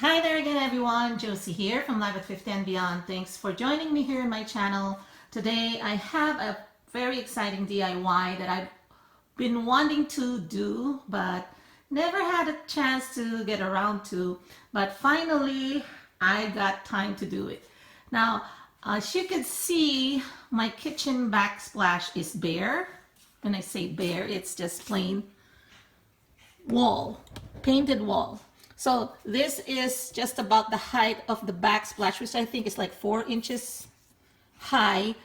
Hi there again everyone, Josie here from Live at 50 and Beyond. Thanks for joining me here in my channel. Today I have a very exciting DIY that I've been wanting to do but never had a chance to get around to, but finally I got time to do it. Now, as you can see, my kitchen backsplash is bare. When I say bare, it's just plain wall, painted wall. So this is just about the height of the backsplash, which I think is like 4 inches high.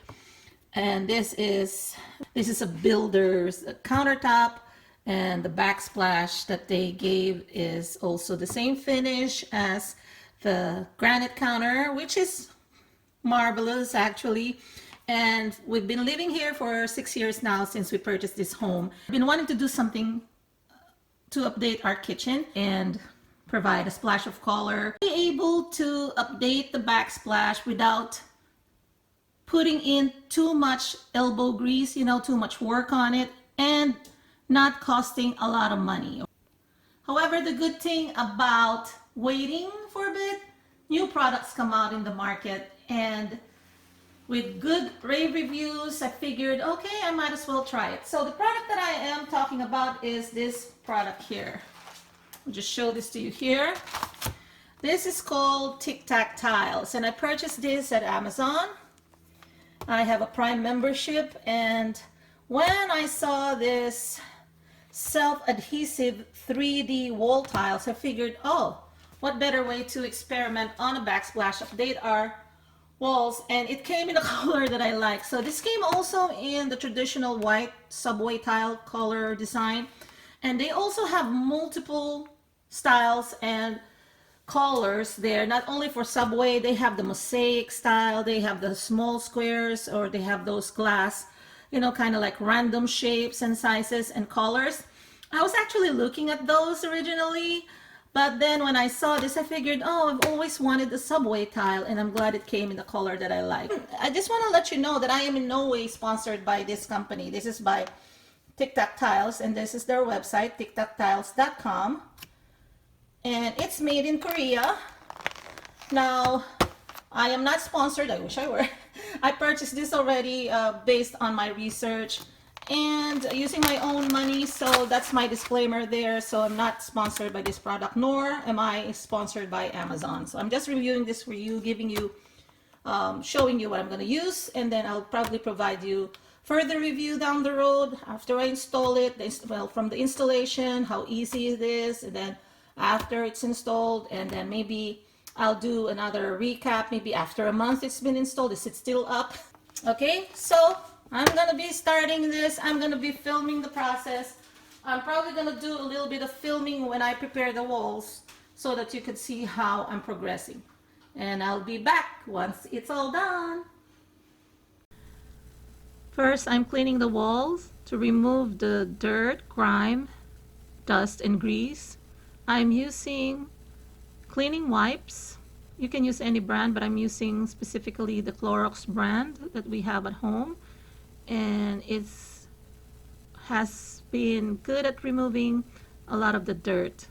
And this is a builder's countertop, and the backsplash that they gave is also the same finish as the granite counter, which is marvelous actually. And we've been living here for 6 years now since we purchased this home. I've been wanting to do something to update our kitchen and provide a splash of color. Be able to update the backsplash without putting in too much elbow grease, too much work on it, and not costing a lot of money. However, the good thing about waiting for a bit, new products come out in the market, and with good rave reviews, I figured, okay, I might as well try it. So the product that I am talking about is this product here. I'll just show this to you here. This is called Tic Tac Tiles, and I purchased this at Amazon. I have a Prime membership, and when I saw this self-adhesive 3D wall tiles, I figured, oh, what better way to experiment on a backsplash, update our walls, and it came in a color that I like. So this came also in the traditional white subway tile color design, and they also have multiple styles and colors there. Not only for subway, they have the mosaic style, they have the small squares, or they have those glass, kind of like random shapes and sizes and colors. I was actually looking at those originally, but then when I saw this, I figured, oh, I've always wanted the subway tile, and I'm glad it came in the color that I like. I just want to let you know that I am in no way sponsored by this company. This is by Tic Tac Tiles, and this is their website, tictactiles.com. And it's made in Korea. Now, I am not sponsored. I wish I were. I purchased this already based on my research and using my own money, so that's my disclaimer there. So I'm not sponsored by this product, nor am I sponsored by Amazon. So I'm just reviewing this for you, giving you, showing you what I'm going to use, and then I'll probably provide you further review down the road after I install it. Well, from the installation, how easy it is, and then after it's installed, and then maybe I'll do another recap maybe after a month it's been installed. Is it still up? Okay, so I'm gonna be starting this. I'm gonna be filming the process. I'm probably gonna do a little bit of filming when I prepare the walls so that you can see how I'm progressing, and I'll be back once it's all done. First, I'm cleaning the walls to remove the dirt, grime, dust, and grease. I'm using cleaning wipes. You can use any brand, but I'm using specifically the Clorox brand that we have at home, and it has been good at removing a lot of the dirt,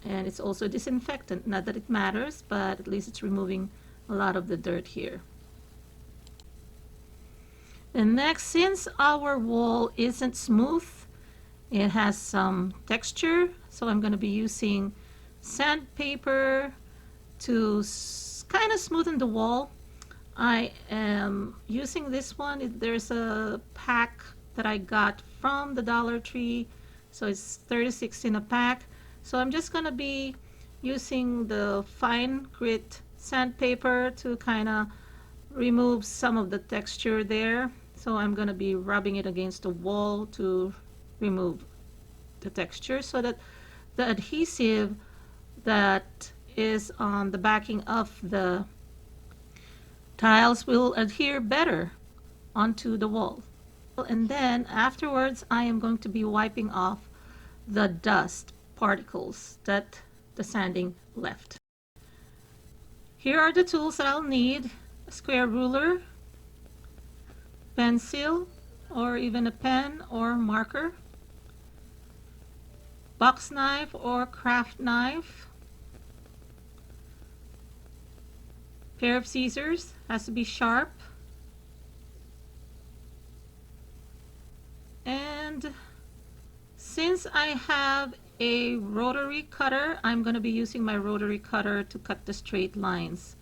and it's also disinfectant. Not that it matters, but at least it's removing a lot of the dirt here. And next, since our wall isn't smooth, it has some texture, so I'm going to be using sandpaper to kind of smoothen the wall. I am using this one. There's a pack that I got from the Dollar Tree, so it's 36 in a pack. So I'm just going to be using the fine grit sandpaper to kind of remove some of the texture there. So I'm going to be rubbing it against the wall to remove the texture, so that the adhesive that is on the backing of the tiles will adhere better onto the wall. And then afterwards, I am going to be wiping off the dust particles that the sanding left. Here are the tools that I'll need: a square ruler, pencil, or even a pen or marker, box knife or craft knife, Pair of scissors, has to be sharp. And since I have a rotary cutter, I'm going to be using my rotary cutter to cut the straight lines.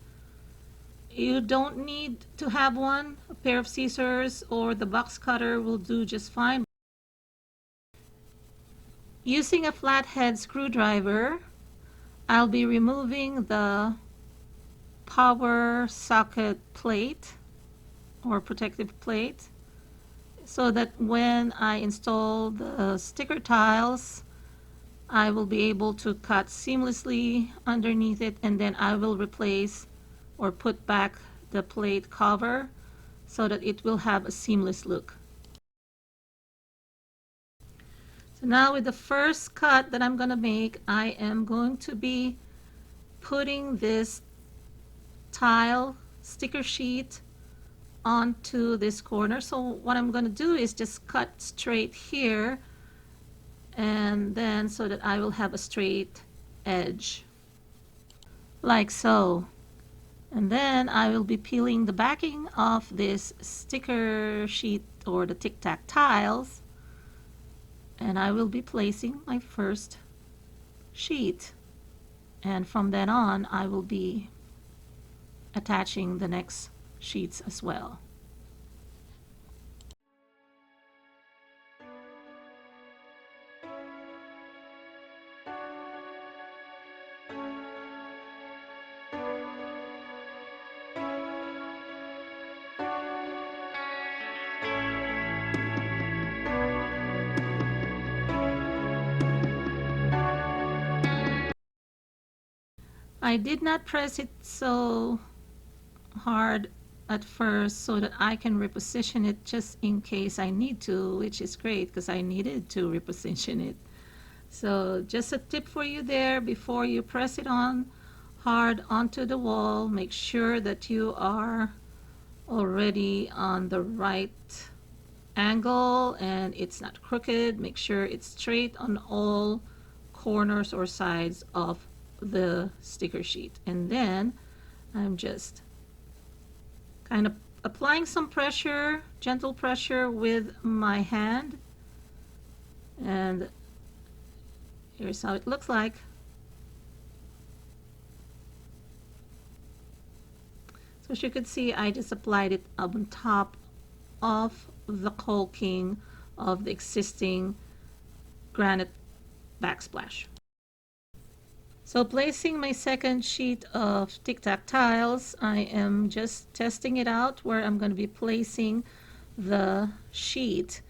You don't need to have one. A pair of scissors or the box cutter will do just fine. Using a flathead screwdriver, I'll be removing the power socket plate or protective plate so that when I install the sticker tiles, I will be able to cut seamlessly underneath it, and then I will replace or put back the plate cover so that it will have a seamless look. So now with the first cut that I'm going to make, I am going to be putting this tile sticker sheet onto this corner. So what I'm going to do is just cut straight here, and then so that I will have a straight edge like so. And then I will be peeling the backing of this sticker sheet or the Tic Tac tiles, and I will be placing my first sheet, and from then on I will be attaching the next sheets as well. I did not press it so hard at first so that I can reposition it just in case I need to, which is great because I needed to reposition it. So just a tip for you there: before you press it on hard onto the wall, make sure that you are already on the right angle and it's not crooked. Make sure it's straight on all corners or sides of the sticker sheet. And then I'm just kind of applying some pressure, gentle pressure with my hand, and here's how it looks like. So as you can see, I just applied it on top of the caulking of the existing granite backsplash. So placing my second sheet of Tic Tac tiles, I am just testing it out where I'm going to be placing the sheet.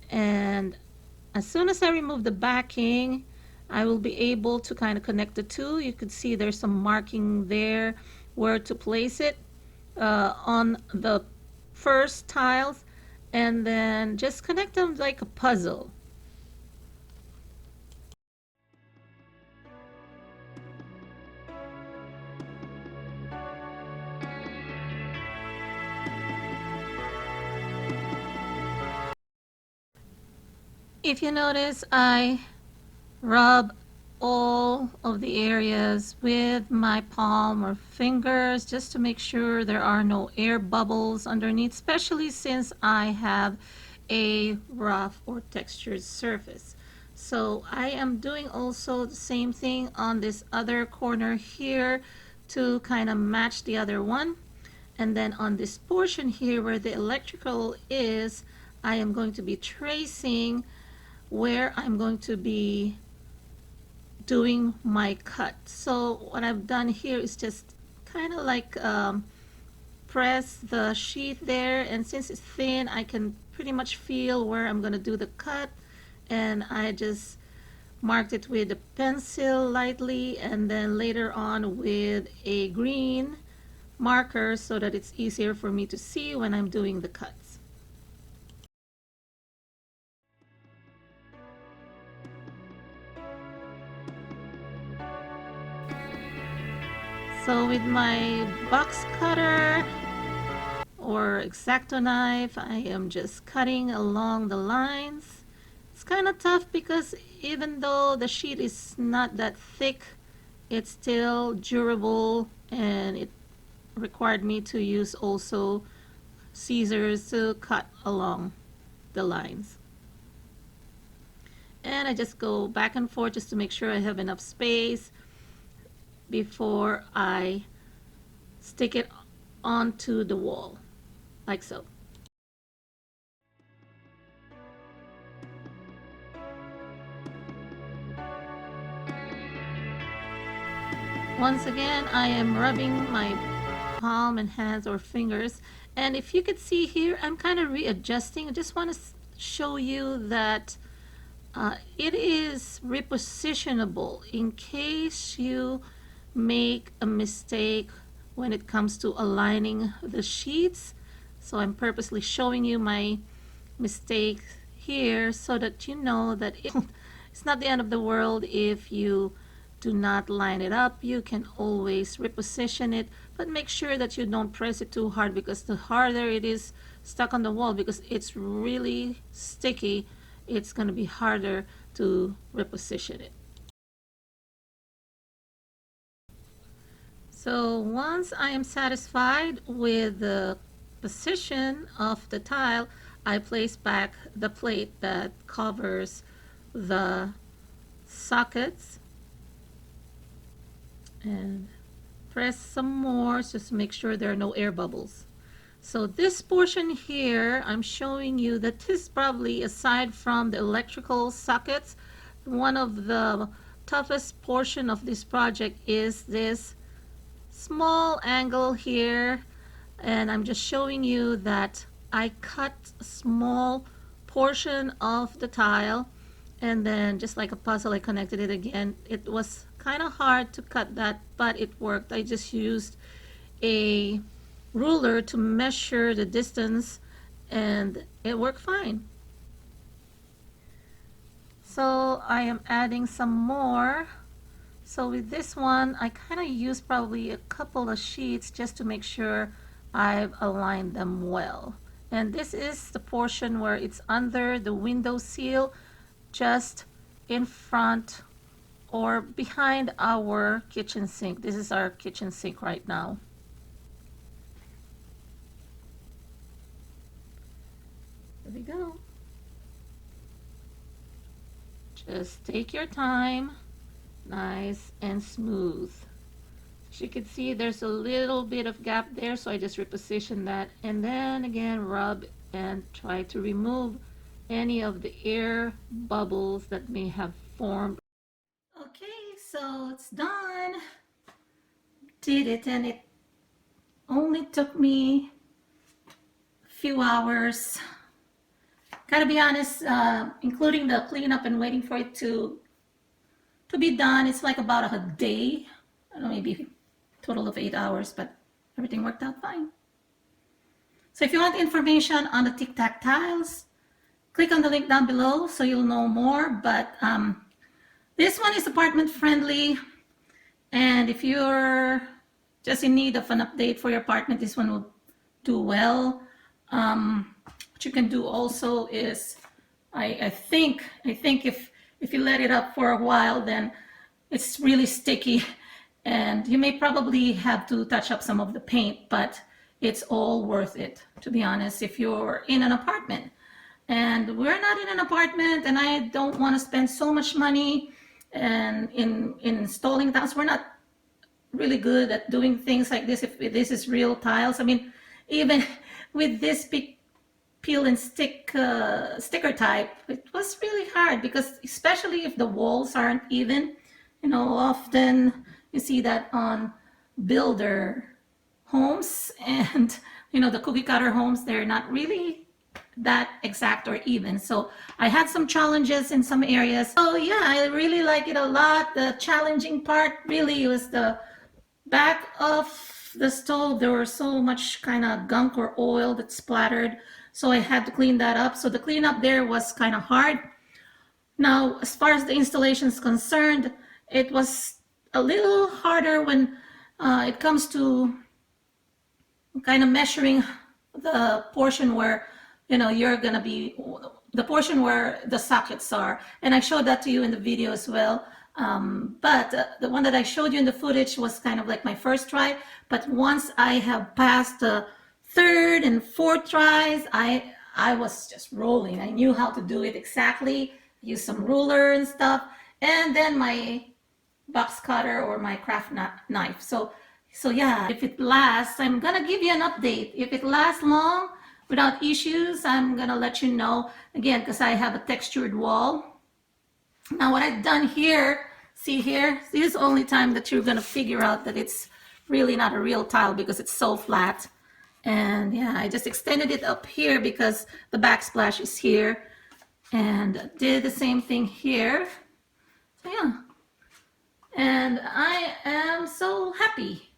And as soon as I remove the backing, I will be able to kind of connect the two. You could see there's some marking there where to place it on the first tiles, and then just connect them like a puzzle. If you notice, I rub all of the areas with my palm or fingers just to make sure there are no air bubbles underneath, especially since I have a rough or textured surface. So I am doing also the same thing on this other corner here to kind of match the other one. And then on this portion here where the electrical is, I am going to be tracing where I'm going to be doing my cut. So what I've done here is just kind of like press the sheet there, and since it's thin, I can pretty much feel where I'm going to do the cut, and I just marked it with a pencil lightly and then later on with a green marker so that it's easier for me to see when I'm doing the cuts. So with my box cutter or X-Acto knife, I am just cutting along the lines. It's kind of tough because even though the sheet is not that thick, it's still durable and it required me to use also scissors to cut along the lines. And I just go back and forth just to make sure I have enough space before I stick it onto the wall, like so. Once again, I am rubbing my palm and hands or fingers, and if you could see here, I'm kind of readjusting. I just want to show you that it is repositionable in case you make a mistake when it comes to aligning the sheets. So I'm purposely showing you my mistake here so that you know that it's not the end of the world if you do not line it up. You can always reposition it, but make sure that you don't press it too hard, because the harder it is stuck on the wall, because it's really sticky, it's going to be harder to reposition it. So once I am satisfied with the position of the tile, I place back the plate that covers the sockets and press some more just to make sure there are no air bubbles. So this portion here, I'm showing you that this is probably, aside from the electrical sockets, one of the toughest portion of this project is this small angle here. And I'm just showing you that I cut a small portion of the tile, and then just like a puzzle, I connected it again. It was kind of hard to cut that, but it worked. I just used a ruler to measure the distance, and it worked fine. So I am adding some more. So with this one, I kind of used probably a couple of sheets just to make sure I've aligned them well. And this is the portion where it's under the window sill, just in front or behind our kitchen sink. This is our kitchen sink right now. There we go. Just take your time, nice and smooth. As you can see, there's a little bit of gap there, so I just reposition that, and then again rub and try to remove any of the air bubbles that may have formed. Okay, so it's done. Did it, and it only took me a few hours. Gotta be honest, including the cleanup and waiting for it to be done, it's like about a day. I don't know, maybe a total of 8 hours, but everything worked out fine. So if you want information on the Tic Tac Tiles, click on the link down below so you'll know more. But this one is apartment friendly, and if you're just in need of an update for your apartment, this one will do well. What you can do also is, I think if you let it up for a while, then it's really sticky, and you may probably have to touch up some of the paint, but it's all worth it, to be honest, if you're in an apartment. And we're not in an apartment, and I don't want to spend so much money and in installing tiles. We're not really good at doing things like this if this is real tiles. I mean, even with this big peel and stick sticker type, it was really hard, because especially if the walls aren't even, you know, often you see that on builder homes, and you know, the cookie cutter homes, they're not really that exact or even. So I had some challenges in some areas. So yeah, I really like it a lot. The challenging part really was the back of the stove. There was so much kind of gunk or oil that splattered, so I had to clean that up. So the cleanup there was kind of hard. Now, as far as the installation is concerned, it was a little harder when it comes to kind of measuring the portion where, you know, you're going to be, the portion where the sockets are. And I showed that to you in the video as well. But the one that I showed you in the footage was kind of like my first try. But once I have passed the third and fourth tries, I was just rolling. I knew how to do it exactly. Use some ruler and stuff, and then my box cutter or my craft knife. So yeah, if it lasts, I'm gonna give you an update. If it lasts long without issues, I'm gonna let you know again, because I have a textured wall. Now what I've done here, see here, this is the only time that you're gonna figure out that it's really not a real tile because it's so flat. And yeah, I just extended it up here because the backsplash is here, and did the same thing here. So yeah, and I am so happy.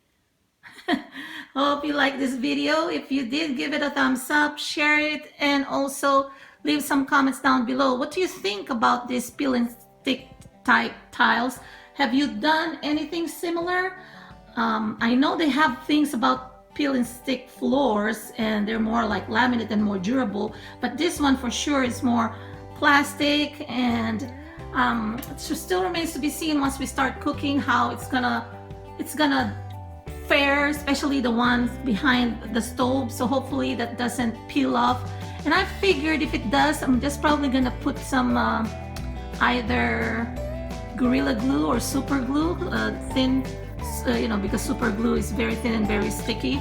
Hope you like this video. If you did, give it a thumbs up, share it, and also leave some comments down below. What do you think about this peel and stick type tiles? Have you done anything similar? I know they have things about peel and stick floors, and they're more like laminate and more durable, but this one for sure is more plastic, and it still remains to be seen once we start cooking how it's gonna fare, especially the ones behind the stove. So hopefully that doesn't peel off, and I figured if it does, I'm just probably gonna put some either Gorilla Glue or super glue, thin, because super glue is very thin and very sticky.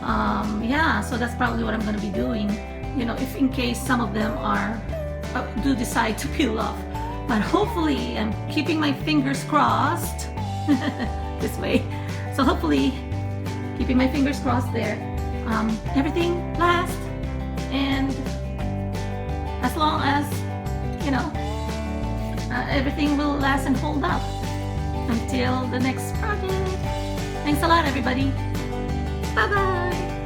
Yeah, so that's probably what I'm going to be doing, if in case some of them do decide to peel off. But hopefully, I'm keeping my fingers crossed this way. So hopefully, keeping my fingers crossed there, everything lasts, and as long as, everything will last and hold up until the next project. Thanks a lot, everybody. Bye-bye.